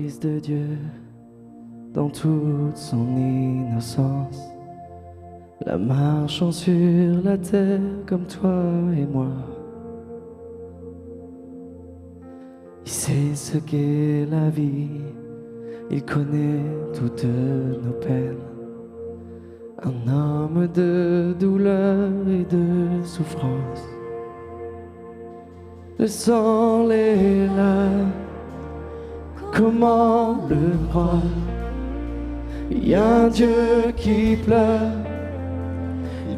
Fils de Dieu, dans toute son innocence, la marchant sur la terre comme toi et moi. Il sait ce qu'est la vie, il connaît toutes nos peines. Un homme de douleur et de souffrance. Le sang est là, comment le croire? Il y a un Dieu qui pleure,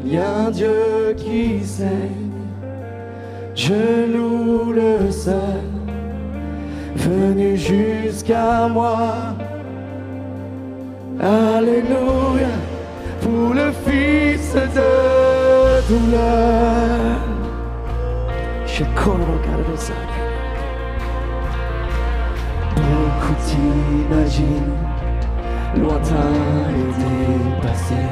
il y a un Dieu qui saigne. Je loue le seul, venu jusqu'à moi. Alléluia, pour le Fils de douleur. Je cours ça. Beaucoup t'imaginent, lointain et dépassé,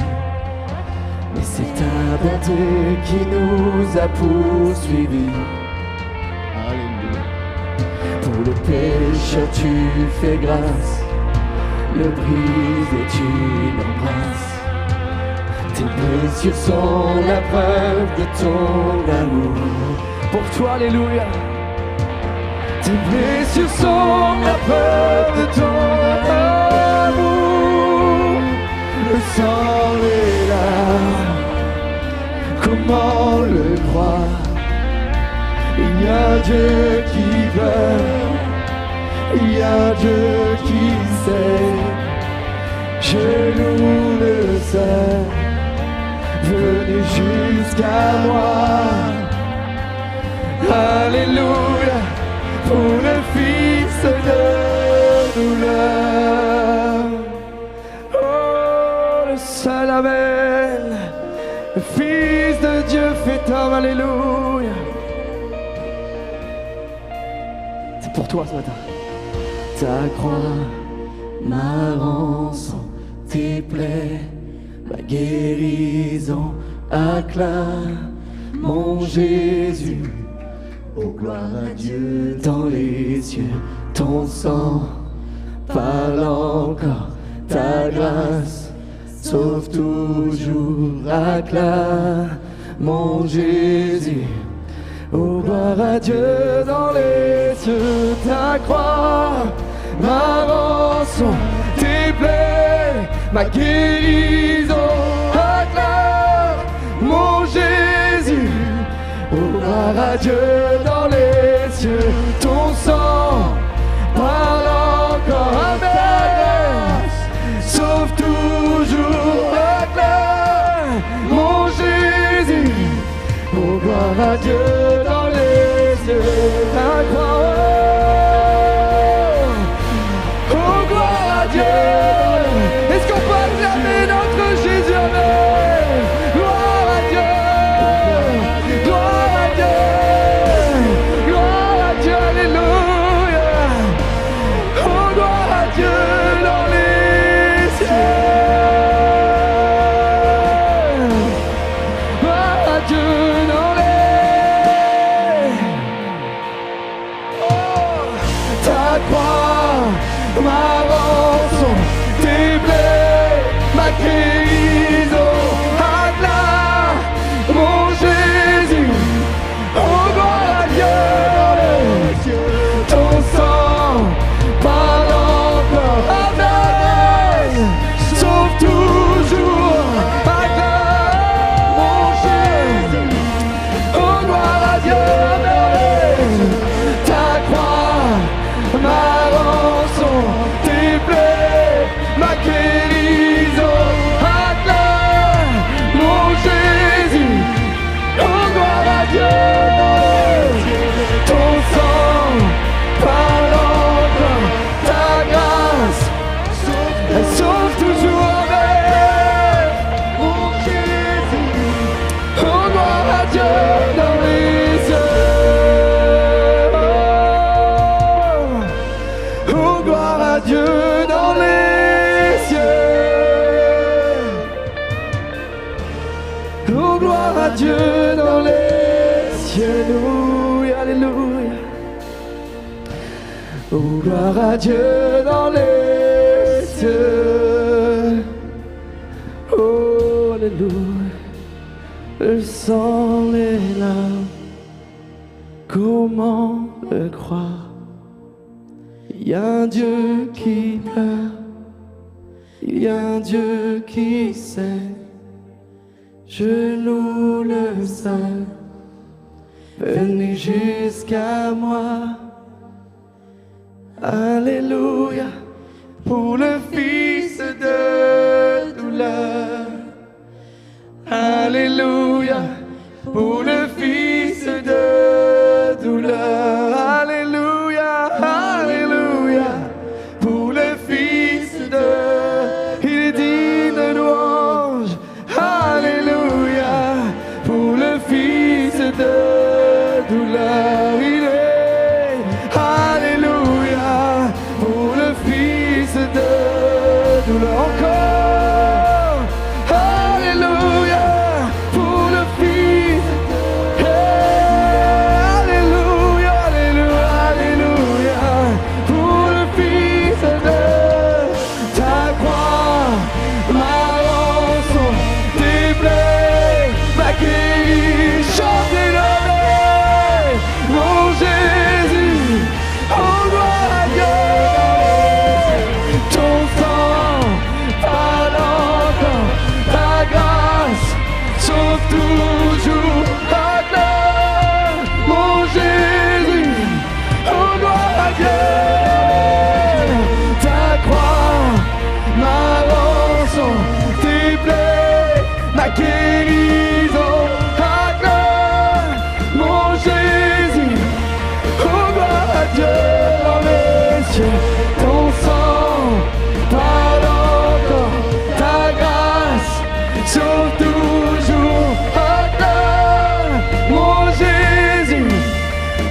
mais c'est ta bonté qui nous a poursuivis. Alléluia. Pour le pécheur tu fais grâce, le brisé tu l'embrasses. Tes blessures sont la preuve de ton amour. Pour toi, alléluia. Tes blessures sont la preuve de ton amour. Le sang est là, comment le croire? Il y a Dieu qui pleure, il y a Dieu qui sait. Je loue le seul, venu jusqu'à moi. Alléluia, pour le Fils de douleur. Oh, le seul Amen, le Fils de Dieu fait homme. Alléluia. C'est pour toi ce matin. Ta croix, ma rançon, tes plaies, ma guérison, acclame mon Jésus. Oh, gloire à Dieu dans les cieux, ton sang parle encore, ta grâce sauve toujours, acclame mon Jésus. Oh, gloire à Dieu dans les cieux, ta croix, ma rançon, tes plaies, ma guérison, acclame mon Jésus. Oh, gloire à Dieu dans les cieux, ton sang parle encore, amen, sauve toujours, acclame mon Jésus. Oh, gloire à Dieu dans les cieux, ta croix. Oh, gloire à Dieu. Est-ce qu'on peut acclamer notre Jésus? Amen. Gloire à Dieu. Gloire à Dieu. Gloire à Dieu. Alléluia. Oh, gloire à Dieu dans les cieux. Gloire à Dieu dans les... Oh, ta croix, ma rançon, tes plaies, ma guérison, acclame mon Jésus. Oh, gloire à Dieu dans les cieux, ton sang parle encore, amen, sauve toujours, acclame mon Jésus. Oh, gloire à Dieu, amen, ta croix, ma rançon, tes plaies, ma guérison, acclame mon Jésus. Oh, gloire à Dieu dans les cieux, ton sang parle encore, ta grâce elle sauve toujours, amen, mon Jésus. Oh, gloire à Dieu dans les cieux. Oh, gloire à Dieu dans les cieux. Oh, gloire à Dieu dans les cieux. Alléluia, alléluia. Oh, gloire à Dieu dans les cieux. Oh, alléluia. Le sang, les larmes, comment le croire? Il y a un Dieu qui pleure, il y a un Dieu qui sait. Je loue le seul, venu jusqu'à moi. Alléluia, pour le Fils de douleur. Alléluia, pour le Fils de douleur. Alléluia, alléluia, pour le Fils de... Il est digne de louange. Alléluia, pour le Fils de douleur. Il est... Alléluia, pour le Fils de douleur. Encore. Alléluia, pour le Fils. Alléluia, alléluia, alléluia, pour le Fils de ta croix, ma rançon, tes plaies, ma guérie, chantez-le, mon Jésus, oh gloire à Dieu. Ton sang parle encore, ta grâce sauve toujours. Acclame mon Jésus, oh gloire à Dieu. Ta croix, ma rançon, tes plaies, ma guérison. Acclame mon Jésus, oh gloire à Dieu dans les cieux. Ton sang parle encore, ta grâce sauve toujours. Acclame mon Jésus,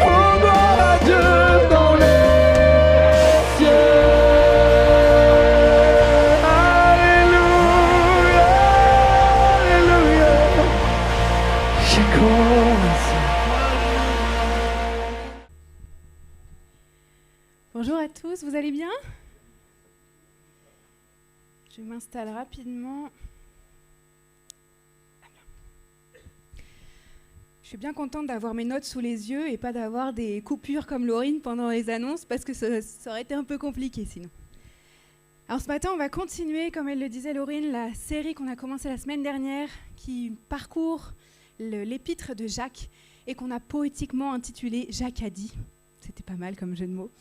oh gloire à Dieu dans les cieux. Alléluia, alléluia. Je commence. Bonjour à tous, vous allez bien? Je m'installe rapidement. Je suis bien contente d'avoir mes notes sous les yeux et pas d'avoir des coupures comme Laurine pendant les annonces parce que ça aurait été un peu compliqué sinon. Alors ce matin, on va continuer, comme elle le disait Laurine, la série qu'on a commencée la semaine dernière qui parcourt l'épître de Jacques et qu'on a poétiquement intitulé « Jacques a dit ». C'était pas mal comme jeu de mots.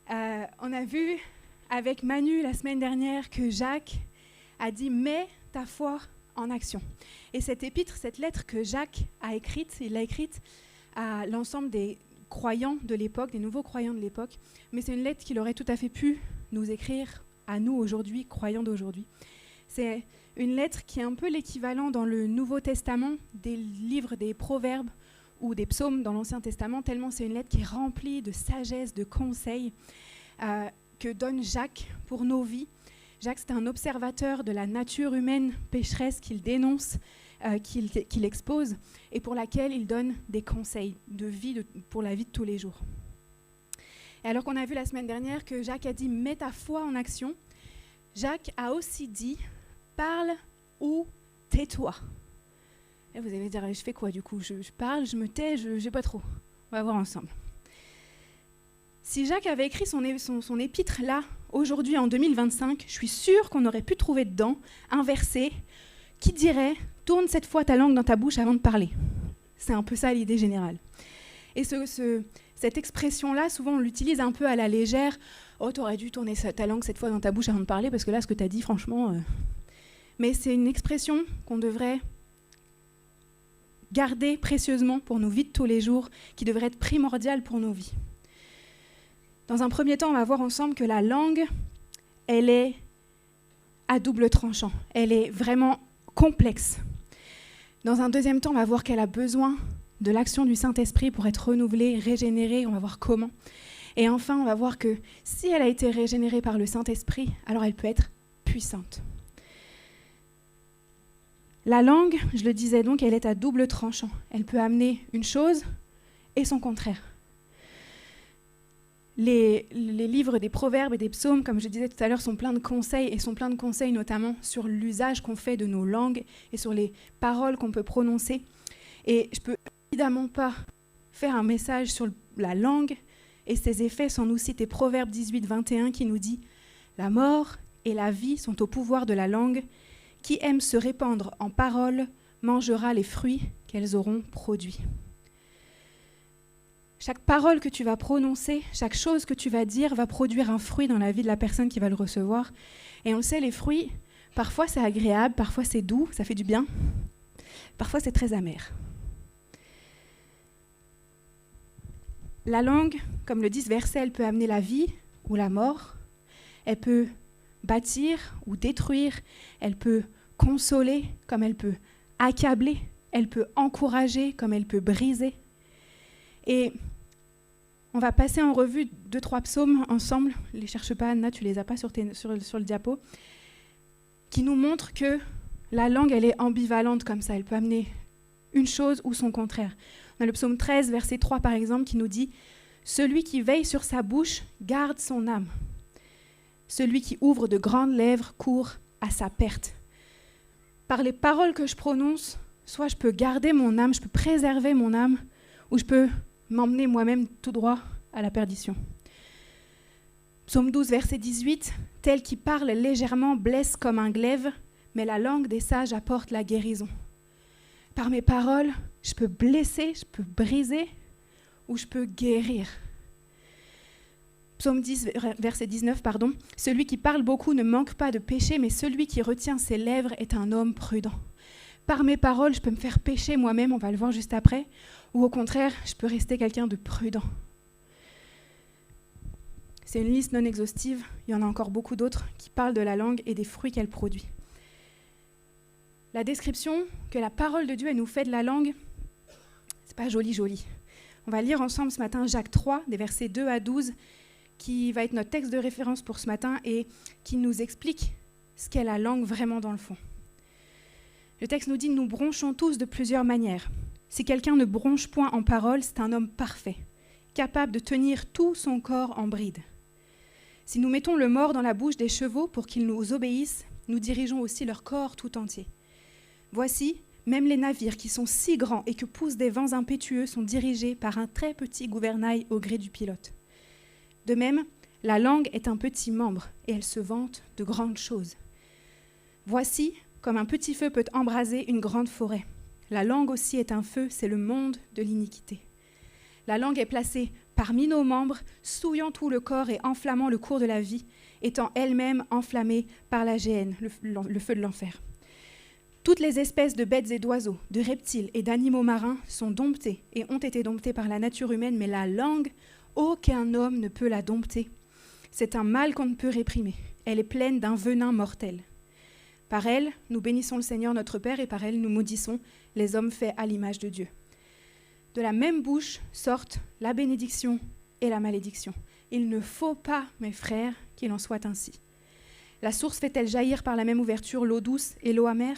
On a vu avec Manu la semaine dernière que Jacques a dit « mets ta foi en action ». Et cette épître, cette lettre que Jacques a écrite, il l'a écrite à l'ensemble des croyants de l'époque, des nouveaux croyants de l'époque, mais c'est une lettre qu'il aurait tout à fait pu nous écrire à nous aujourd'hui, croyants d'aujourd'hui. C'est une lettre qui est un peu l'équivalent dans le Nouveau Testament des livres des Proverbes ou des psaumes dans l'Ancien Testament, tellement c'est une lettre qui est remplie de sagesse, de conseils que donne Jacques pour nos vies. Jacques, c'est un observateur de la nature humaine pécheresse qu'il dénonce, qu'il expose, et pour laquelle il donne des conseils de vie pour la vie de tous les jours. Et alors qu'on a vu la semaine dernière que Jacques a dit « mets ta foi en action », Jacques a aussi dit « parle ou tais-toi ». Et vous allez dire, je fais quoi du coup? Je parle, je me tais, je ne sais pas trop. On va voir ensemble. Si Jacques avait écrit son épître là, aujourd'hui en 2025, je suis sûre qu'on aurait pu trouver dedans un verset qui dirait « tourne cette fois ta langue dans ta bouche avant de parler ». C'est un peu ça l'idée générale. Et cette expression-là, souvent on l'utilise un peu à la légère. « Oh, t'aurais dû tourner ta langue cette fois dans ta bouche avant de parler, parce que là, ce que t'as dit, franchement... Mais c'est une expression qu'on devrait garder précieusement pour nos vies de tous les jours, qui devrait être primordiale pour nos vies. Dans un premier temps, on va voir ensemble que la langue, elle est à double tranchant. Elle est vraiment complexe. Dans un deuxième temps, on va voir qu'elle a besoin de l'action du Saint-Esprit pour être renouvelée, régénérée. On va voir comment. Et enfin, on va voir que si elle a été régénérée par le Saint-Esprit, alors elle peut être puissante. La langue, je le disais donc, elle est à double tranchant. Elle peut amener une chose et son contraire. Les livres des proverbes et des psaumes, comme je disais tout à l'heure, sont pleins de conseils, et sont pleins de conseils notamment sur l'usage qu'on fait de nos langues et sur les paroles qu'on peut prononcer. Et je ne peux évidemment pas faire un message sur la langue et ses effets sans nous citer Proverbe 18, 21 qui nous dit « La mort et la vie sont au pouvoir de la langue. Qui aime se répandre en paroles mangera les fruits qu'elles auront produits. » Chaque parole que tu vas prononcer, chaque chose que tu vas dire va produire un fruit dans la vie de la personne qui va le recevoir. Et on le sait, les fruits, parfois c'est agréable, parfois c'est doux, ça fait du bien. Parfois c'est très amer. La langue, comme le dit ce verset, elle peut amener la vie ou la mort. Elle peut bâtir ou détruire. Elle peut consoler comme elle peut accabler. Elle peut encourager comme elle peut briser. Et on va passer en revue 2-3 psaumes ensemble. Ne les cherche pas, Anna, tu les as pas sur le diapo. Qui nous montrent que la langue, elle est ambivalente comme ça. Elle peut amener une chose ou son contraire. On a le psaume 13, verset 3 par exemple, qui nous dit « Celui qui veille sur sa bouche garde son âme. Celui qui ouvre de grandes lèvres court à sa perte. » Par les paroles que je prononce, soit je peux garder mon âme, je peux préserver mon âme, ou je peux m'emmener moi-même tout droit à la perdition. Psaume 12, verset 18, « Tel qui parle légèrement blesse comme un glaive, mais la langue des sages apporte la guérison. » Par mes paroles, je peux blesser, je peux briser, ou je peux guérir. Psaume 10, verset 19, pardon. « Celui qui parle beaucoup ne manque pas de péché, mais celui qui retient ses lèvres est un homme prudent. » Par mes paroles, je peux me faire pécher moi-même, on va le voir juste après, ou au contraire, je peux rester quelqu'un de prudent. C'est une liste non exhaustive, il y en a encore beaucoup d'autres qui parlent de la langue et des fruits qu'elle produit. La description que la parole de Dieu elle nous fait de la langue, c'est pas joli. On va lire ensemble ce matin Jacques 3, des versets 2 à 12, qui va être notre texte de référence pour ce matin et qui nous explique ce qu'est la langue vraiment dans le fond. Le texte nous dit « Nous bronchons tous de plusieurs manières. Si quelqu'un ne bronche point en parole, c'est un homme parfait, capable de tenir tout son corps en bride. Si nous mettons le mors dans la bouche des chevaux pour qu'ils nous obéissent, nous dirigeons aussi leur corps tout entier. Voici, même les navires qui sont si grands et que poussent des vents impétueux sont dirigés par un très petit gouvernail au gré du pilote. De même, la langue est un petit membre et elle se vante de grandes choses. Voici, comme un petit feu peut embraser une grande forêt. La langue aussi est un feu, c'est le monde de l'iniquité. La langue est placée parmi nos membres, souillant tout le corps et enflammant le cours de la vie, étant elle-même enflammée par la géhenne, le feu de l'enfer. Toutes les espèces de bêtes et d'oiseaux, de reptiles et d'animaux marins sont domptées et ont été domptées par la nature humaine, mais la langue, aucun homme ne peut la dompter. C'est un mal qu'on ne peut réprimer. Elle est pleine d'un venin mortel. Par elle, nous bénissons le Seigneur notre Père et par elle, nous maudissons les hommes faits à l'image de Dieu. De la même bouche sortent la bénédiction et la malédiction. Il ne faut pas, mes frères, qu'il en soit ainsi. La source fait-elle jaillir par la même ouverture l'eau douce et l'eau amère ?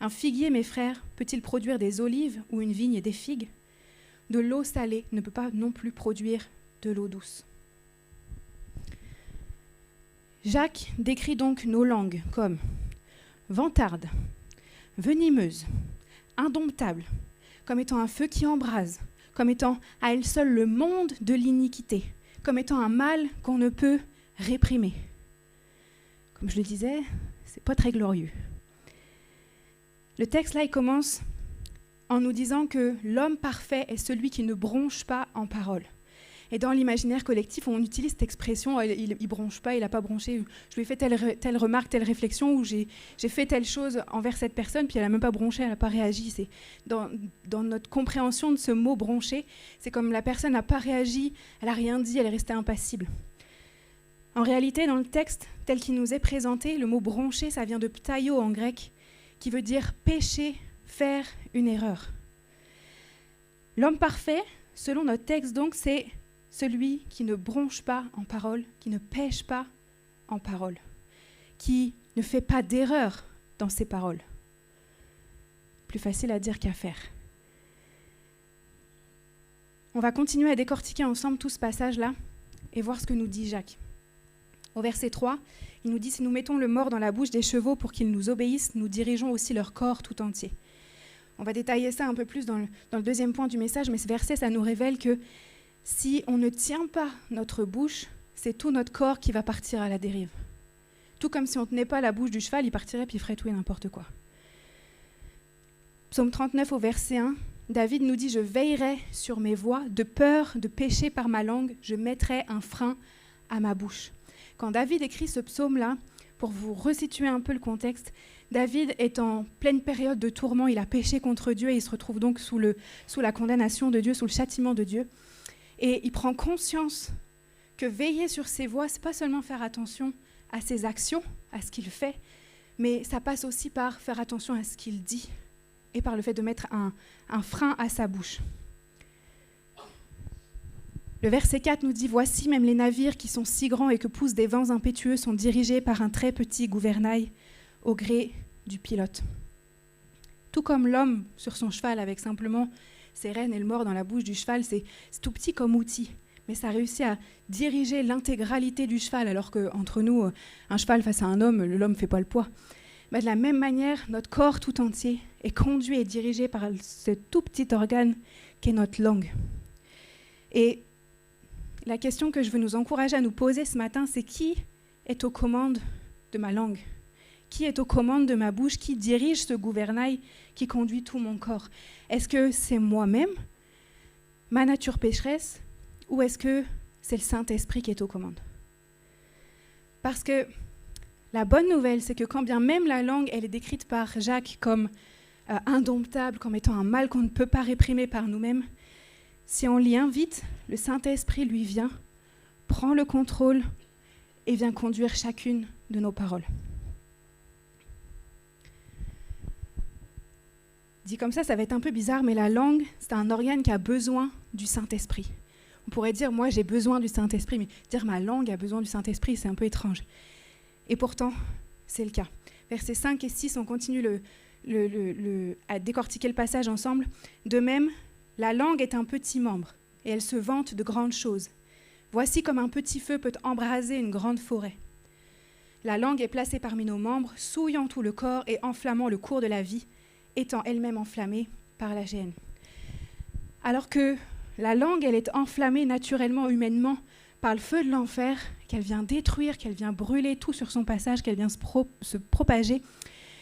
Un figuier, mes frères, peut-il produire des olives ou une vigne des figues ? De l'eau salée ne peut pas non plus produire de l'eau douce. Jacques décrit donc nos langues comme vantardes, venimeuses, indomptables, comme étant un feu qui embrase, comme étant à elle seule le monde de l'iniquité, comme étant un mal qu'on ne peut réprimer. Comme je le disais, c'est pas très glorieux. Le texte là, il commence en nous disant que l'homme parfait est celui qui ne bronche pas en parole. Et dans l'imaginaire collectif, on utilise cette expression, il bronche pas, il n'a pas bronché, je lui ai fait telle remarque, telle réflexion, ou j'ai fait telle chose envers cette personne, puis elle n'a même pas bronché, elle n'a pas réagi. C'est dans notre compréhension de ce mot broncher, c'est comme la personne n'a pas réagi, elle n'a rien dit, elle est restée impassible. En réalité, dans le texte tel qu'il nous est présenté, le mot broncher, ça vient de ptaio en grec, qui veut dire pécher, faire une erreur. L'homme parfait, selon notre texte donc, c'est celui qui ne bronche pas en parole, qui ne pêche pas en parole, qui ne fait pas d'erreur dans ses paroles. Plus facile à dire qu'à faire. On va continuer à décortiquer ensemble tout ce passage-là et voir ce que nous dit Jacques. Au verset 3, il nous dit « Si nous mettons le mors dans la bouche des chevaux pour qu'ils nous obéissent, nous dirigeons aussi leur corps tout entier. » On va détailler ça un peu plus dans le deuxième point du message, mais ce verset, ça nous révèle que si on ne tient pas notre bouche, c'est tout notre corps qui va partir à la dérive. Tout comme si on ne tenait pas la bouche du cheval, il partirait puis il ferait tout et n'importe quoi. Psaume 39 au verset 1, David nous dit « Je veillerai sur mes voies, de peur de pécher par ma langue, je mettrai un frein à ma bouche. » Quand David écrit ce psaume-là, pour vous resituer un peu le contexte, David est en pleine période de tourment, il a péché contre Dieu et il se retrouve donc sous la condamnation de Dieu, sous le châtiment de Dieu. Et il prend conscience que veiller sur ses voies, ce n'est pas seulement faire attention à ses actions, à ce qu'il fait, mais ça passe aussi par faire attention à ce qu'il dit et par le fait de mettre un frein à sa bouche. Le verset 4 nous dit « Voici même les navires qui sont si grands et que poussent des vents impétueux sont dirigés par un très petit gouvernail au gré du pilote. » Tout comme l'homme sur son cheval avec simplement ses rênes et le mors dans la bouche du cheval, c'est tout petit comme outil, mais ça réussit à diriger l'intégralité du cheval, alors qu'entre nous, un cheval face à un homme, l'homme ne fait pas le poids. Mais de la même manière, notre corps tout entier est conduit et dirigé par ce tout petit organe qu'est notre langue. Et la question que je veux nous encourager à nous poser ce matin, c'est qui est aux commandes de ma langue ? Qui est aux commandes de ma bouche ? Qui dirige ce gouvernail qui conduit tout mon corps ? Est-ce que c'est moi-même, ma nature pécheresse, ou est-ce que c'est le Saint-Esprit qui est aux commandes ? Parce que la bonne nouvelle, c'est que quand bien même la langue, elle est décrite par Jacques comme indomptable, comme étant un mal qu'on ne peut pas réprimer par nous-mêmes, si on l'y invite, le Saint-Esprit lui vient, prend le contrôle et vient conduire chacune de nos paroles. Dit comme ça va être un peu bizarre, mais la langue, c'est un organe qui a besoin du Saint-Esprit. On pourrait dire, moi j'ai besoin du Saint-Esprit, mais dire ma langue a besoin du Saint-Esprit, c'est un peu étrange. Et pourtant, c'est le cas. Versets 5 et 6, on continue à décortiquer le passage ensemble. De même, la langue est un petit membre, et elle se vante de grandes choses. Voici comme un petit feu peut embraser une grande forêt. La langue est placée parmi nos membres, souillant tout le corps et enflammant le cours de la vie, étant elle-même enflammée par la gêne. Alors que la langue, elle est enflammée naturellement, humainement, par le feu de l'enfer, qu'elle vient détruire, qu'elle vient brûler tout sur son passage, qu'elle vient se propager.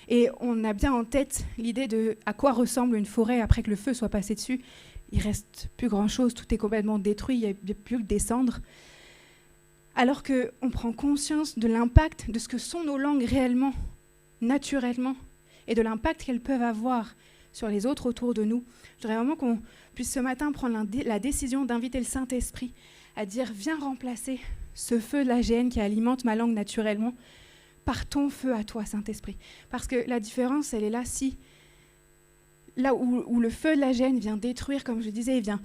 Et on a bien en tête l'idée de à quoi ressemble une forêt après que le feu soit passé dessus. Il ne reste plus grand-chose, tout est complètement détruit, il n'y a plus que des cendres. Alors qu'on prend conscience de l'impact de ce que sont nos langues réellement, naturellement, et de l'impact qu'elles peuvent avoir sur les autres autour de nous. Je voudrais vraiment qu'on puisse ce matin prendre la décision d'inviter le Saint-Esprit à dire « Viens remplacer ce feu de la gêne qui alimente ma langue naturellement par ton feu à toi, Saint-Esprit. » Parce que la différence, elle est là, si là où le feu de la gêne vient détruire, comme je disais, il vient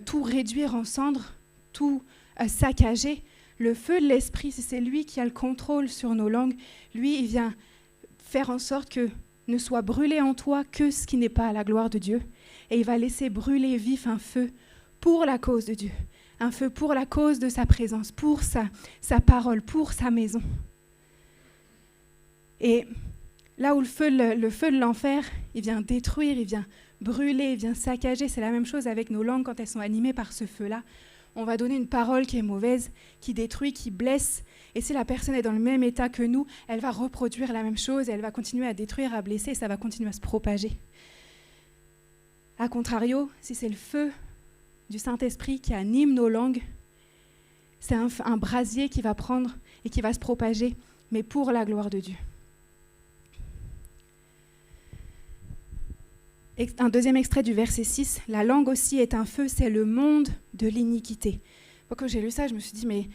tout réduire en cendres, tout saccager, le feu de l'Esprit, c'est lui qui a le contrôle sur nos langues. Lui, il vient faire en sorte que ne soit brûlé en toi que ce qui n'est pas à la gloire de Dieu. Et il va laisser brûler vif un feu pour la cause de Dieu, un feu pour la cause de sa présence, pour sa parole, pour sa maison. Et là où le feu de l'enfer, il vient détruire, il vient brûler, il vient saccager, c'est la même chose avec nos langues quand elles sont animées par ce feu-là. On va donner une parole qui est mauvaise, qui détruit, qui blesse. Et si la personne est dans le même état que nous, elle va reproduire la même chose et elle va continuer à détruire, à blesser, et ça va continuer à se propager. A contrario, si c'est le feu du Saint-Esprit qui anime nos langues, c'est un brasier qui va prendre et qui va se propager, mais pour la gloire de Dieu. Un deuxième extrait du verset 6, « La langue aussi est un feu, c'est le monde de l'iniquité. » Moi, quand j'ai lu ça, je me suis dit, mais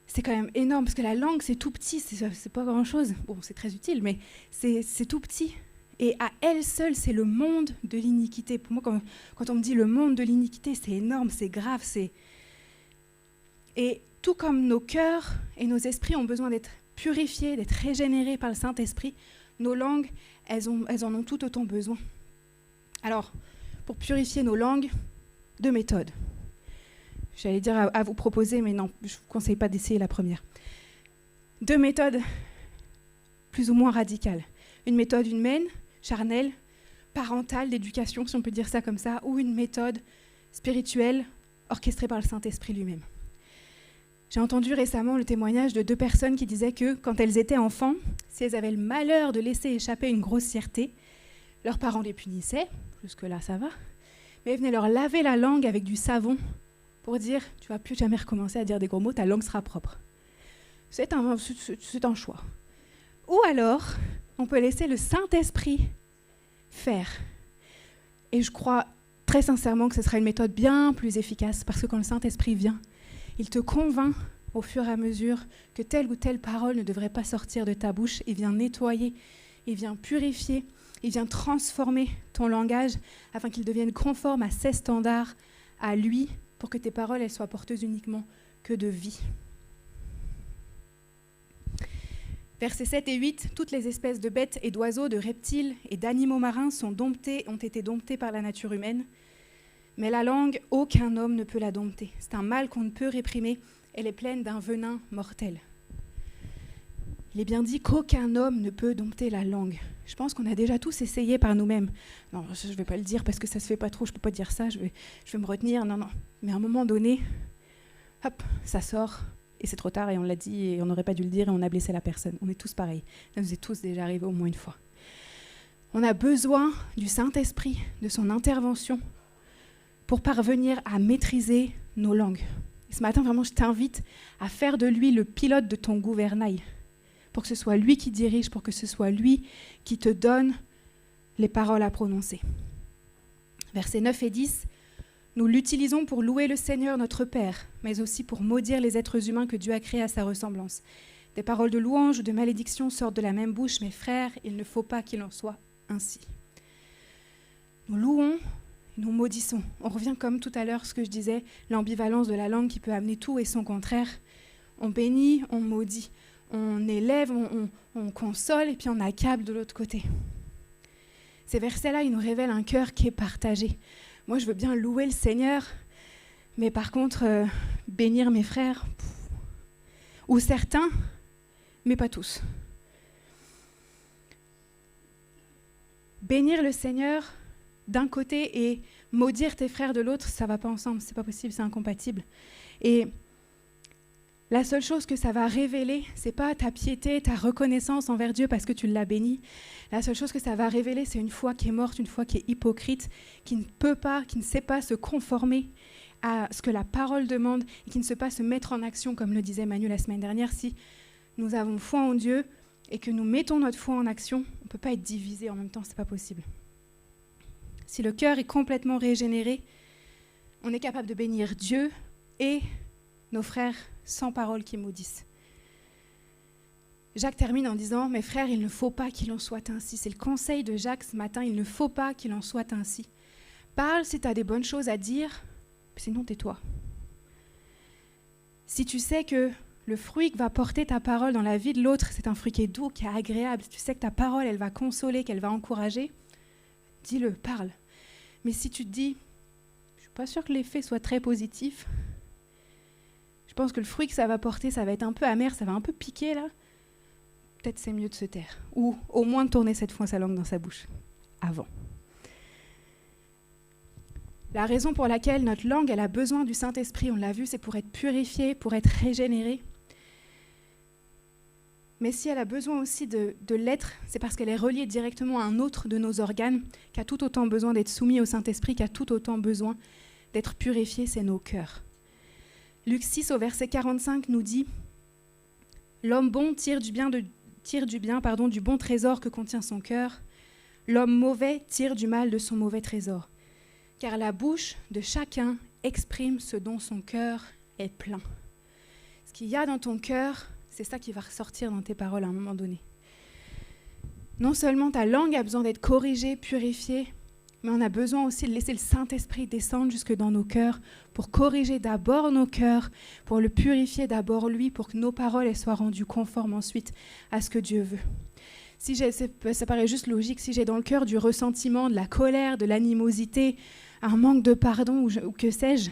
c'est quand même énorme, parce que la langue, c'est tout petit, c'est pas grand-chose. Bon, c'est très utile, mais c'est tout petit. Et à elle seule, c'est le monde de l'iniquité. Pour moi, quand on me dit le monde de l'iniquité, c'est énorme, c'est grave. Et tout comme nos cœurs et nos esprits ont besoin d'être purifiés, d'être régénérés par le Saint-Esprit, nos langues, elles en ont tout autant besoin. Alors, pour purifier nos langues, 2 méthodes. J'allais dire à vous proposer, mais non, je ne vous conseille pas d'essayer la première. 2 méthodes plus ou moins radicales. Une méthode humaine, charnelle, parentale, d'éducation, si on peut dire ça comme ça, ou une méthode spirituelle, orchestrée par le Saint-Esprit lui-même. J'ai entendu récemment le témoignage de 2 personnes qui disaient que quand elles étaient enfants, si elles avaient le malheur de laisser échapper une grossièreté, leurs parents les punissaient, jusque-là ça va, mais ils venaient leur laver la langue avec du savon pour dire « tu ne vas plus jamais recommencer à dire des gros mots, ta langue sera propre ». C'est un choix. Ou alors, on peut laisser le Saint-Esprit faire. Et je crois très sincèrement que ce sera une méthode bien plus efficace, parce que quand le Saint-Esprit vient, il te convainc au fur et à mesure que telle ou telle parole ne devrait pas sortir de ta bouche. Il vient nettoyer, il vient purifier, il vient transformer ton langage afin qu'il devienne conforme à ses standards, à lui, pour que tes paroles elles soient porteuses uniquement que de vie. Versets 7 et 8, toutes les espèces de bêtes et d'oiseaux, de reptiles et d'animaux marins ont été domptés par la nature humaine. Mais la langue, aucun homme ne peut la dompter. C'est un mal qu'on ne peut réprimer. Elle est pleine d'un venin mortel. Il est bien dit qu'aucun homme ne peut dompter la langue. Je pense qu'on a déjà tous essayé par nous-mêmes. Non, je ne vais pas le dire parce que ça ne se fait pas trop, je ne peux pas dire ça, je vais me retenir. Non. Mais à un moment donné, hop, ça sort. Et c'est trop tard et on l'a dit et on n'aurait pas dû le dire et on a blessé la personne. On est tous pareils. Ça nous est tous déjà arrivé au moins une fois. On a besoin du Saint-Esprit, de son intervention pour parvenir à maîtriser nos langues. Et ce matin, vraiment, je t'invite à faire de lui le pilote de ton gouvernail, pour que ce soit lui qui dirige, pour que ce soit lui qui te donne les paroles à prononcer. Versets 9 et 10, nous l'utilisons pour louer le Seigneur notre Père, mais aussi pour maudire les êtres humains que Dieu a créés à sa ressemblance. Des paroles de louange ou de malédiction sortent de la même bouche, mes frères, il ne faut pas qu'il en soit ainsi. Nous louons, nous maudissons. On revient comme tout à l'heure, ce que je disais, l'ambivalence de la langue qui peut amener tout et son contraire. On bénit, on maudit. On élève, on console et puis on accable de l'autre côté. Ces versets-là, ils nous révèlent un cœur qui est partagé. Moi, je veux bien louer le Seigneur, mais par contre, bénir mes frères, ou certains, mais pas tous. Bénir le Seigneur d'un côté et maudire tes frères de l'autre, ça ne va pas ensemble, c'est pas possible, c'est incompatible. Et la seule chose que ça va révéler, c'est pas ta piété, ta reconnaissance envers Dieu parce que tu l'as béni. La seule chose que ça va révéler, c'est une foi qui est morte, une foi qui est hypocrite, qui ne sait pas se conformer à ce que la parole demande et qui ne sait pas se mettre en action, comme le disait Manu la semaine dernière. Si nous avons foi en Dieu et que nous mettons notre foi en action, on ne peut pas être divisé en même temps, c'est pas possible. Si le cœur est complètement régénéré, on est capable de bénir Dieu et nos frères sans parole qui maudissent. Jacques termine en disant « Mes frères, il ne faut pas qu'il en soit ainsi. » C'est le conseil de Jacques ce matin, il ne faut pas qu'il en soit ainsi. Parle si tu as des bonnes choses à dire, sinon tais-toi. Si tu sais que le fruit que va porter ta parole dans la vie de l'autre, c'est un fruit qui est doux, qui est agréable, si tu sais que ta parole, elle va consoler, qu'elle va encourager, dis-le, parle. Mais si tu te dis « Je ne suis pas sûre que l'effet soit très positif », je pense que le fruit que ça va porter, ça va être un peu amer, ça va un peu piquer là. Peut-être c'est mieux de se taire. Ou au moins de tourner cette fois sa langue dans sa bouche. Avant. La raison pour laquelle notre langue, elle a besoin du Saint-Esprit, on l'a vu, c'est pour être purifiée, pour être régénérée. Mais si elle a besoin aussi de l'être, c'est parce qu'elle est reliée directement à un autre de nos organes, qui a tout autant besoin d'être soumis au Saint-Esprit, qui a tout autant besoin d'être purifié, c'est nos cœurs. Luc 6 au verset 45 nous dit « L'homme bon tire du bon trésor que contient son cœur. L'homme mauvais tire du mal de son mauvais trésor. Car la bouche de chacun exprime ce dont son cœur est plein. » Ce qu'il y a dans ton cœur, c'est ça qui va ressortir dans tes paroles à un moment donné. Non seulement ta langue a besoin d'être corrigée, purifiée, mais on a besoin aussi de laisser le Saint-Esprit descendre jusque dans nos cœurs pour corriger d'abord nos cœurs, pour le purifier d'abord lui, pour que nos paroles elles soient rendues conformes ensuite à ce que Dieu veut. Si ça paraît juste logique, si j'ai dans le cœur du ressentiment, de la colère, de l'animosité, un manque de pardon ou que sais-je,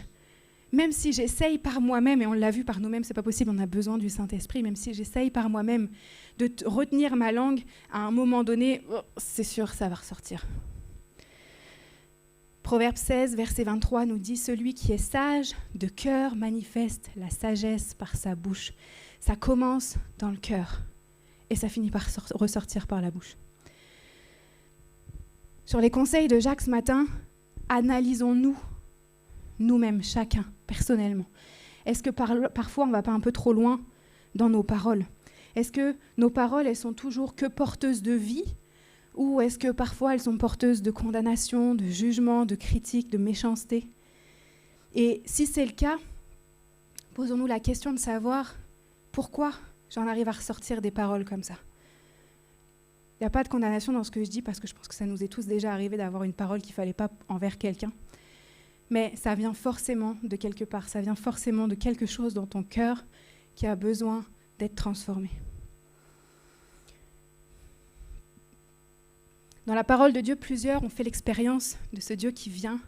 même si j'essaye par moi-même, et on l'a vu par nous-mêmes, c'est pas possible, on a besoin du Saint-Esprit, même si j'essaye par moi-même de retenir ma langue, à un moment donné, c'est sûr, ça va ressortir. Proverbe 16, verset 23 nous dit « Celui qui est sage de cœur manifeste la sagesse par sa bouche. » Ça commence dans le cœur et ça finit par ressortir par la bouche. Sur les conseils de Jacques ce matin, analysons-nous, nous-mêmes, chacun, personnellement. Est-ce que parfois on ne va pas un peu trop loin dans nos paroles ? Est-ce que nos paroles, elles sont toujours que porteuses de vie ? Ou est-ce que parfois elles sont porteuses de condamnation, de jugement, de critique, de méchanceté ? Et si c'est le cas, posons-nous la question de savoir pourquoi j'en arrive à ressortir des paroles comme ça. Il n'y a pas de condamnation dans ce que je dis parce que je pense que ça nous est tous déjà arrivé d'avoir une parole qu'il ne fallait pas envers quelqu'un. Mais ça vient forcément de quelque part, ça vient forcément de quelque chose dans ton cœur qui a besoin d'être transformé. Dans la parole de Dieu, plusieurs ont fait l'expérience de ce Dieu qui vient,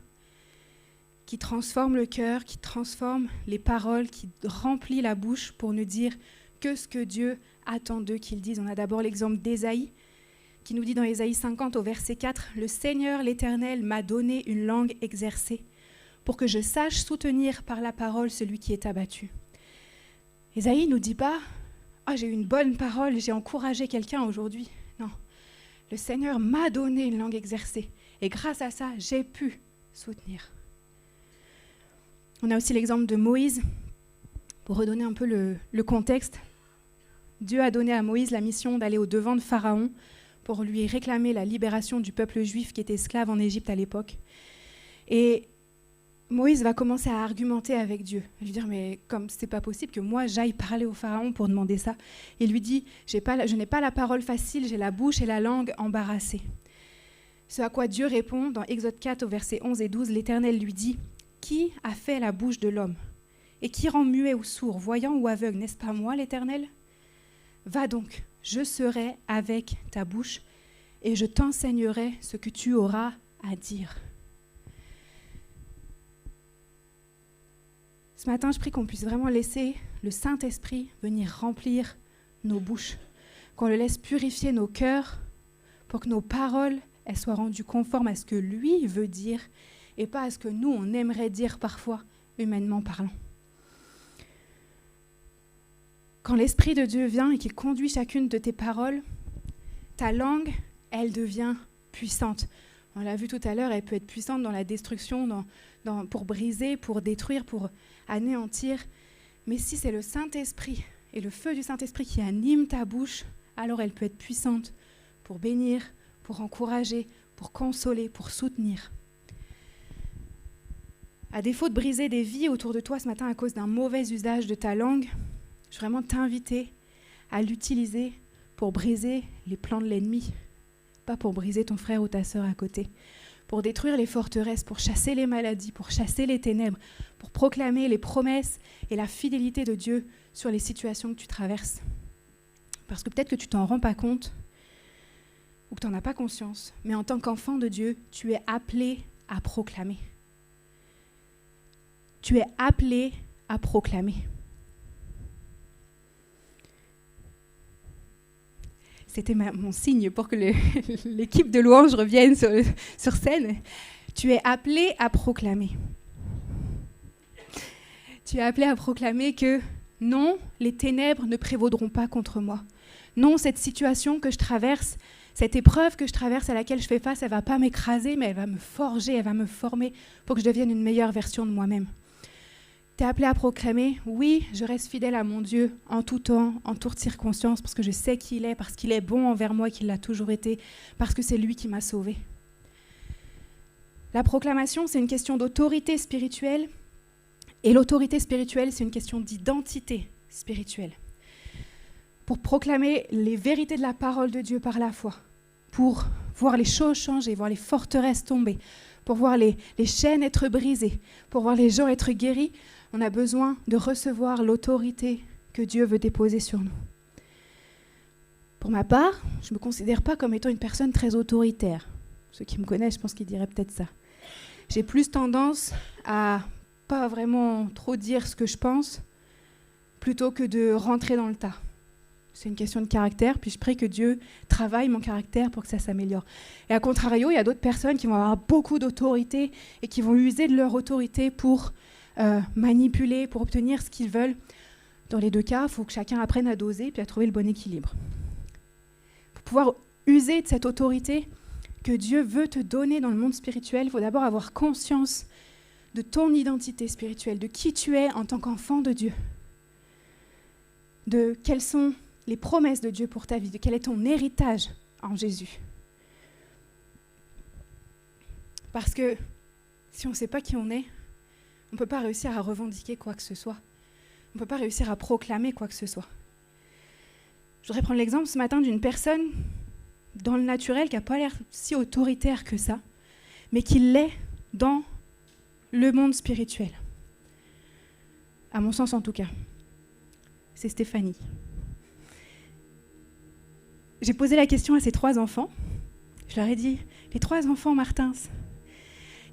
qui transforme le cœur, qui transforme les paroles, qui remplit la bouche pour nous dire que ce que Dieu attend d'eux qu'ils disent. On a d'abord l'exemple d'Ésaïe, qui nous dit dans Ésaïe 50 au verset 4, « Le Seigneur l'Éternel m'a donné une langue exercée, pour que je sache soutenir par la parole celui qui est abattu. » Ésaïe ne nous dit pas « Ah, j'ai eu une bonne parole, j'ai encouragé quelqu'un aujourd'hui. » Non. Le Seigneur m'a donné une langue exercée et grâce à ça, j'ai pu soutenir. On a aussi l'exemple de Moïse. Pour redonner un peu le contexte, Dieu a donné à Moïse la mission d'aller au-devant de Pharaon pour lui réclamer la libération du peuple juif qui était esclave en Égypte à l'époque. Et Moïse va commencer à argumenter avec Dieu. Il lui dire, mais comme c'est pas possible que moi j'aille parler au Pharaon pour demander ça. Il lui dit, je n'ai pas la parole facile, j'ai la bouche et la langue embarrassées. Ce à quoi Dieu répond dans Exode 4 au verset 11 et 12, l'Éternel lui dit, qui a fait la bouche de l'homme ? Et qui rend muet ou sourd, voyant ou aveugle, n'est-ce pas moi l'Éternel ? Va donc, je serai avec ta bouche et je t'enseignerai ce que tu auras à dire. Ce matin, je prie qu'on puisse vraiment laisser le Saint-Esprit venir remplir nos bouches, qu'on le laisse purifier nos cœurs pour que nos paroles elles soient rendues conformes à ce que lui veut dire et pas à ce que nous, on aimerait dire parfois, humainement parlant. Quand l'Esprit de Dieu vient et qu'il conduit chacune de tes paroles, ta langue, elle devient puissante. On l'a vu tout à l'heure, elle peut être puissante dans la destruction, pour briser, pour détruire, pour anéantir. Mais si c'est le Saint-Esprit et le feu du Saint-Esprit qui anime ta bouche, alors elle peut être puissante pour bénir, pour encourager, pour consoler, pour soutenir. À défaut de briser des vies autour de toi ce matin à cause d'un mauvais usage de ta langue, je veux vraiment t'inviter à l'utiliser pour briser les plans de l'ennemi, pas pour briser ton frère ou ta sœur à côté, pour détruire les forteresses, pour chasser les maladies, pour chasser les ténèbres, pour proclamer les promesses et la fidélité de Dieu sur les situations que tu traverses. Parce que peut-être que tu t'en rends pas compte ou que tu n'en as pas conscience, mais en tant qu'enfant de Dieu, tu es appelé à proclamer. Tu es appelé à proclamer. C'était mon signe pour que l'équipe de louange revienne sur scène. Tu es appelé à proclamer. Tu es appelé à proclamer que non, les ténèbres ne prévaudront pas contre moi. Non, cette situation que je traverse, cette épreuve que je traverse, à laquelle je fais face, elle ne va pas m'écraser, mais elle va me forger, elle va me former pour que je devienne une meilleure version de moi-même. Tu es appelé à proclamer, oui, je reste fidèle à mon Dieu en tout temps, en toute circonstance, parce que je sais qui il est, parce qu'il est bon envers moi, qu'il l'a toujours été, parce que c'est lui qui m'a sauvée. La proclamation, c'est une question d'autorité spirituelle, et l'autorité spirituelle, c'est une question d'identité spirituelle. Pour proclamer les vérités de la parole de Dieu par la foi, pour voir les choses changer, voir les forteresses tomber, pour voir les chaînes être brisées, pour voir les gens être guéris, on a besoin de recevoir l'autorité que Dieu veut déposer sur nous. Pour ma part, je ne me considère pas comme étant une personne très autoritaire. Ceux qui me connaissent, je pense qu'ils diraient peut-être ça. J'ai plus tendance à pas vraiment trop dire ce que je pense, plutôt que de rentrer dans le tas. C'est une question de caractère, puis je prie que Dieu travaille mon caractère pour que ça s'améliore. Et à contrario, il y a d'autres personnes qui vont avoir beaucoup d'autorité et qui vont user de leur autorité pour manipuler, pour obtenir ce qu'ils veulent. Dans les deux cas, il faut que chacun apprenne à doser puis à trouver le bon équilibre. Pour pouvoir user de cette autorité que Dieu veut te donner dans le monde spirituel, il faut d'abord avoir conscience de ton identité spirituelle, de qui tu es en tant qu'enfant de Dieu, de quelles sont les promesses de Dieu pour ta vie, de quel est ton héritage en Jésus. Parce que si on ne sait pas qui on est, on ne peut pas réussir à revendiquer quoi que ce soit. On ne peut pas réussir à proclamer quoi que ce soit. Je voudrais prendre l'exemple ce matin d'une personne dans le naturel qui n'a pas l'air si autoritaire que ça, mais qui l'est dans le monde spirituel. À mon sens en tout cas. C'est Stéphanie. J'ai posé la question à ses 3 enfants. Je leur ai dit, les 3 enfants Martins,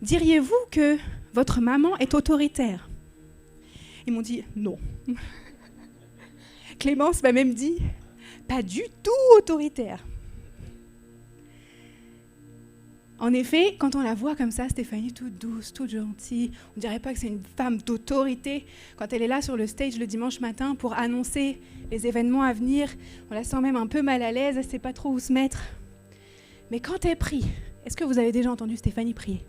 diriez-vous que votre maman est autoritaire ? Ils m'ont dit non. Clémence m'a même dit, pas du tout autoritaire. En effet, quand on la voit comme ça, Stéphanie, toute douce, toute gentille, on ne dirait pas que c'est une femme d'autorité. Quand elle est là sur le stage le dimanche matin pour annoncer les événements à venir, on la sent même un peu mal à l'aise, elle ne sait pas trop où se mettre. Mais quand elle prie, est-ce que vous avez déjà entendu Stéphanie prier ?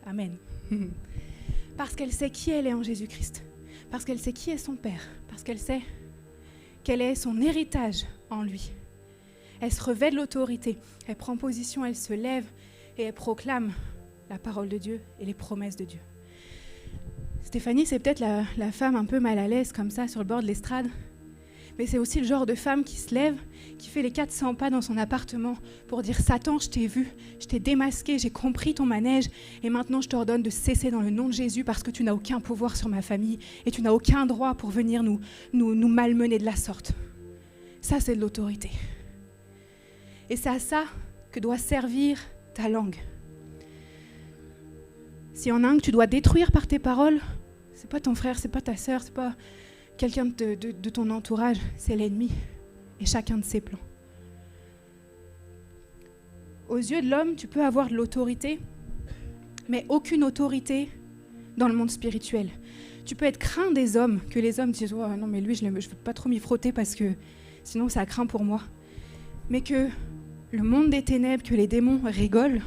Amen. Parce qu'elle sait qui elle est en Jésus-Christ, parce qu'elle sait qui est son Père, parce qu'elle sait quel est son héritage en lui. Elle se revêt de l'autorité, elle prend position, elle se lève et elle proclame la parole de Dieu et les promesses de Dieu. Stéphanie, c'est peut-être la femme un peu mal à l'aise comme ça sur le bord de l'estrade, mais c'est aussi le genre de femme qui se lève, qui fait les 400 pas dans son appartement pour dire « Satan, je t'ai vu, je t'ai démasqué, j'ai compris ton manège et maintenant je t'ordonne de cesser dans le nom de Jésus parce que tu n'as aucun pouvoir sur ma famille et tu n'as aucun droit pour venir nous malmener de la sorte. » Ça, c'est de l'autorité. Et c'est à ça que doit servir ta langue. S'il y en a un que tu dois détruire par tes paroles, c'est pas ton frère, c'est pas ta sœur, c'est pas quelqu'un de ton entourage, c'est l'ennemi et chacun de ses plans. Aux yeux de l'homme, tu peux avoir de l'autorité, mais aucune autorité dans le monde spirituel. Tu peux être craint des hommes, que les hommes disent oh, « non mais lui, je ne veux pas trop m'y frotter parce que sinon ça craint pour moi ». Mais que le monde des ténèbres, que les démons rigolent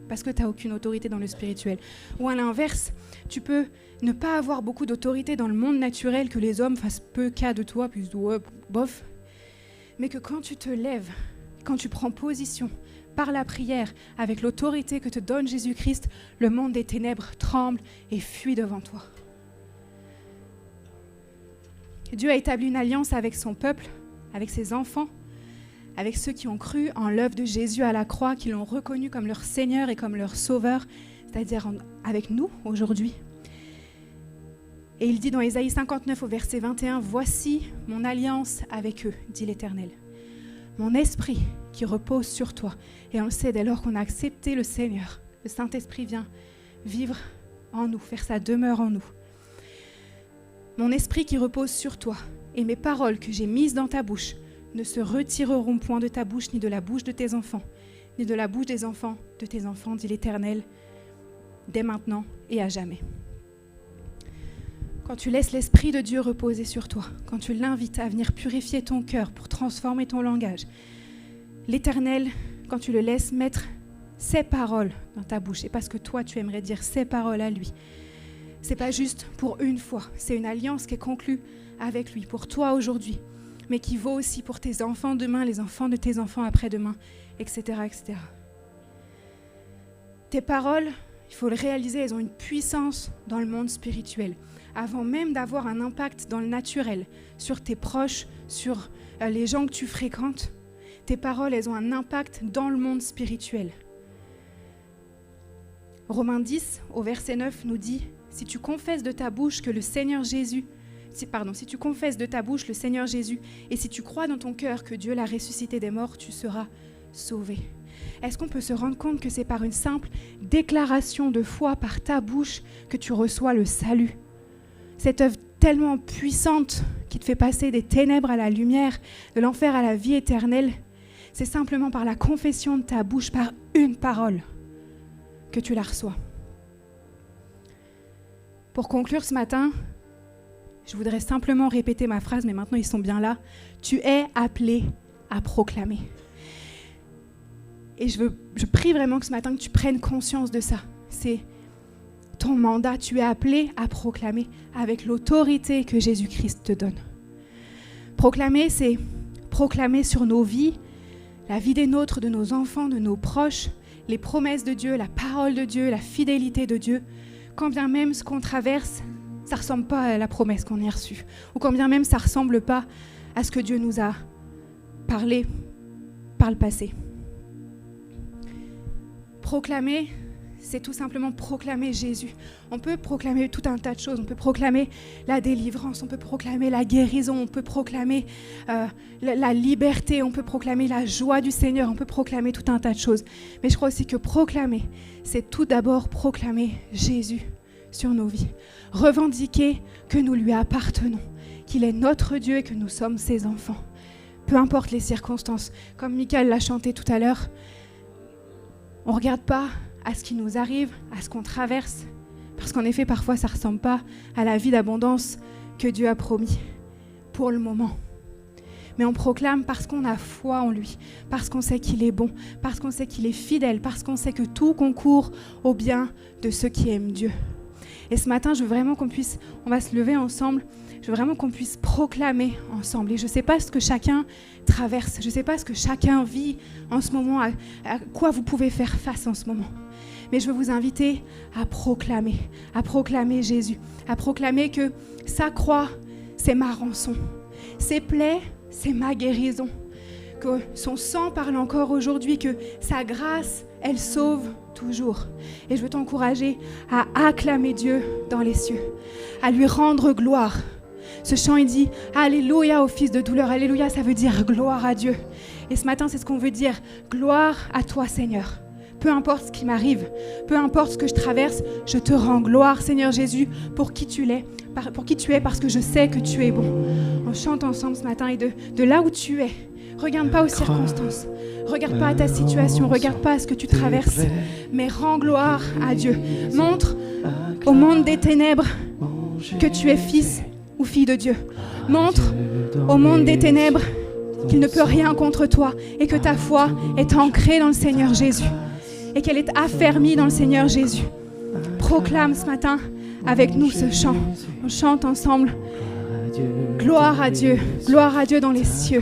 parce que tu n'as aucune autorité dans le spirituel. Ou à l'inverse, tu peux ne pas avoir beaucoup d'autorité dans le monde naturel, que les hommes fassent peu cas de toi, puis ouais, bof. Mais que quand tu te lèves, quand tu prends position par la prière, avec l'autorité que te donne Jésus-Christ, le monde des ténèbres tremble et fuit devant toi. Dieu a établi une alliance avec son peuple, avec ses enfants, avec ceux qui ont cru en l'œuvre de Jésus à la croix, qui l'ont reconnu comme leur Seigneur et comme leur Sauveur, c'est-à-dire avec nous aujourd'hui. Et il dit dans Ésaïe 59 au verset 21, « Voici mon alliance avec eux, dit l'Éternel. Mon esprit qui repose sur toi. » Et on le sait, dès lors qu'on a accepté le Seigneur, le Saint-Esprit vient vivre en nous, faire sa demeure en nous. « Mon esprit qui repose sur toi et mes paroles que j'ai mises dans ta bouche ne se retireront point de ta bouche, ni de la bouche de tes enfants, ni de la bouche des enfants de tes enfants, dit l'Éternel, dès maintenant et à jamais. » Quand tu laisses l'Esprit de Dieu reposer sur toi, quand tu l'invites à venir purifier ton cœur pour transformer ton langage, l'Éternel, quand tu le laisses mettre ses paroles dans ta bouche, et parce que toi tu aimerais dire ses paroles à lui, c'est pas juste pour une fois, c'est une alliance qui est conclue avec lui, pour toi aujourd'hui, mais qui vaut aussi pour tes enfants demain, les enfants de tes enfants après-demain, etc., etc. Tes paroles, il faut le réaliser, elles ont une puissance dans le monde spirituel. Avant même d'avoir un impact dans le naturel, sur tes proches, sur les gens que tu fréquentes, tes paroles, elles ont un impact dans le monde spirituel. Romains 10, au verset 9, nous dit « Si tu confesses de ta bouche que le Seigneur Jésus, si tu confesses de ta bouche le Seigneur Jésus, et si tu crois dans ton cœur que Dieu l'a ressuscité des morts, tu seras sauvé. » Est-ce qu'on peut se rendre compte que c'est par une simple déclaration de foi par ta bouche que tu reçois le salut? Cette œuvre tellement puissante qui te fait passer des ténèbres à la lumière, de l'enfer à la vie éternelle, c'est simplement par la confession de ta bouche, par une parole, que tu la reçois. Pour conclure ce matin, je voudrais simplement répéter ma phrase, mais maintenant ils sont bien là. Tu es appelé à proclamer. Et je prie vraiment que ce matin que tu prennes conscience de ça. C'est ton mandat, tu es appelé à proclamer avec l'autorité que Jésus-Christ te donne. Proclamer, c'est proclamer sur nos vies, la vie des nôtres, de nos enfants, de nos proches, les promesses de Dieu, la parole de Dieu, la fidélité de Dieu, quand bien même ce qu'on traverse, ça ne ressemble pas à la promesse qu'on a reçue, ou quand bien même ça ne ressemble pas à ce que Dieu nous a parlé par le passé. Proclamer, c'est tout simplement proclamer Jésus. On peut proclamer tout un tas de choses. On peut proclamer la délivrance, on peut proclamer la guérison, on peut proclamer la liberté, on peut proclamer la joie du Seigneur, on peut proclamer tout un tas de choses. Mais je crois aussi que proclamer, c'est tout d'abord proclamer Jésus sur nos vies. Revendiquer que nous lui appartenons, qu'il est notre Dieu et que nous sommes ses enfants. Peu importe les circonstances. Comme Michael l'a chanté tout à l'heure, on ne regarde pas à ce qui nous arrive, à ce qu'on traverse, parce qu'en effet, parfois, ça ne ressemble pas à la vie d'abondance que Dieu a promis pour le moment. Mais on proclame parce qu'on a foi en lui, parce qu'on sait qu'il est bon, parce qu'on sait qu'il est fidèle, parce qu'on sait que tout concourt au bien de ceux qui aiment Dieu. Et ce matin, je veux vraiment on va se lever ensemble, je veux vraiment qu'on puisse proclamer ensemble. Et je ne sais pas ce que chacun traverse, je ne sais pas ce que chacun vit en ce moment, à quoi vous pouvez faire face en ce moment. Mais je veux vous inviter à proclamer Jésus, à proclamer que sa croix, c'est ma rançon, ses plaies, c'est ma guérison, que son sang parle encore aujourd'hui, que sa grâce, elle sauve toujours. Et je veux t'encourager à acclamer Dieu dans les cieux, à lui rendre gloire. Ce chant, il dit « Alléluia au Fils de douleur ». Alléluia, ça veut dire gloire à Dieu. Et ce matin, c'est ce qu'on veut dire. Gloire à toi, Seigneur. Peu importe ce qui m'arrive, peu importe ce que je traverse, je te rends gloire, Seigneur Jésus, pour qui tu es, parce que je sais que tu es bon. On chante ensemble ce matin et de là où tu es, regarde pas aux circonstances, regarde pas à ta situation, regarde pas à ce que tu traverses, mais rends gloire à Dieu. Montre au monde des ténèbres que tu es fils ou fille de Dieu. Montre au monde des ténèbres qu'il ne peut rien contre toi et que ta foi est ancrée dans le Seigneur Jésus et qu'elle est affermie dans le Seigneur Jésus. Proclame ce matin avec nous ce chant. On chante ensemble. Gloire à Dieu dans les cieux.